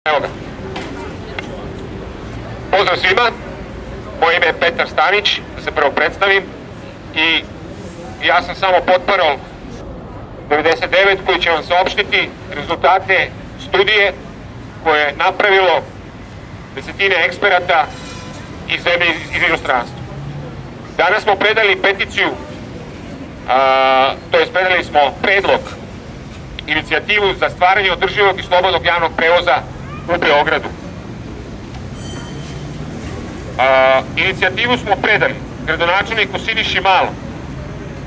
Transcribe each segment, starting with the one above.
Evo ga. Pozdrav svima, moje ime je Petar Stanić, da se prvo predstavim, i ja sam samo potparol 99 koji će vam saopštiti rezultate studije koje je napravilo desetine eksperata iz zemlje i iz inostranstva. Danas smo predali peticiju, to jest predali smo predlog, inicijativu za stvaranje održivog i slobodnog javnog prevoza u Beogradu. Inicijativu smo predali gradonačelniku Siniši Malom,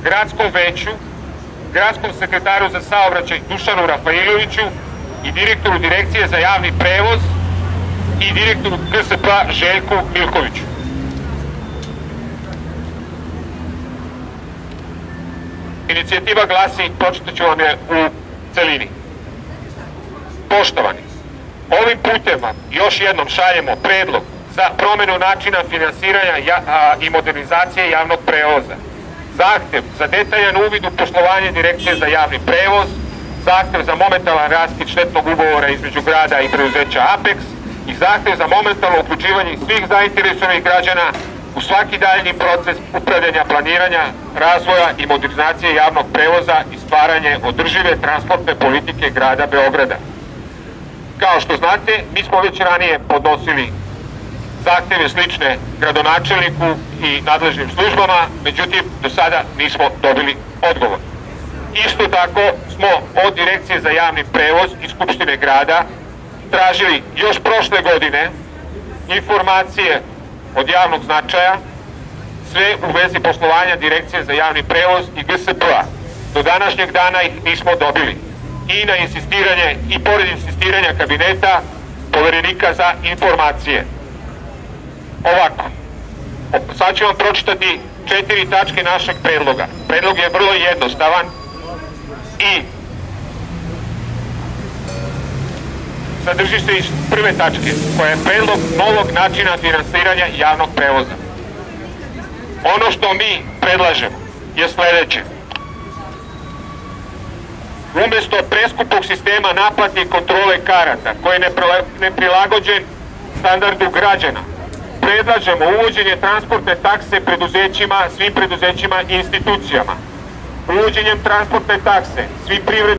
gradskom veću, gradskom sekretaru za saobraćaj Dušanu Rafailoviću i direktoru Direkcije za javni prevoz i direktoru GSP Željku Milkoviću. Inicijativa glasi, pročitat vam je u celini. Poštovani, ovim putem vam još jednom šaljemo predlog za promenu načina finansiranja i modernizacije javnog prevoza, zahtev za detaljan uvid u poslovanje Direkcije za javni prevoz, zahtev za momentalan raskid štetnog ugovora između grada i preduzeća Apex i zahtev za momentalno uključivanje svih zainteresovanih građana u svaki daljnji proces upravljanja, planiranja, razvoja i modernizacije javnog prevoza i stvaranje održive transportne politike grada Beograda. Kao što znate, mi smo već ranije podnosili zahteve slične gradonačelniku i nadležnim službama, međutim, do sada nismo dobili odgovor. Isto tako smo od Direkcije za javni prevoz i Skupštine grada tražili još prošle godine informacije od javnog značaja, sve u vezi poslovanja Direkcije za javni prevoz i GSP-a. Do današnjeg dana ih nismo dobili. I na insistiranje, i pored insistiranja kabineta poverenika za informacije. Ovako, sad ću vam pročitati 4 tačke našeg predloga. Predlog je vrlo jednostavan i sadrži se iz prve tačke, koja je predlog novog načina finansiranja javnog prevoza. Ono što mi predlažemo je sledeće. Umesto preskupog sistema naplate i kontrole karata, koji je neprilagođen standardu građana, predlažemo uvođenje transportne takse preduzećima, svim preduzećima i institucijama. Uvođenjem transportne takse svim privrednim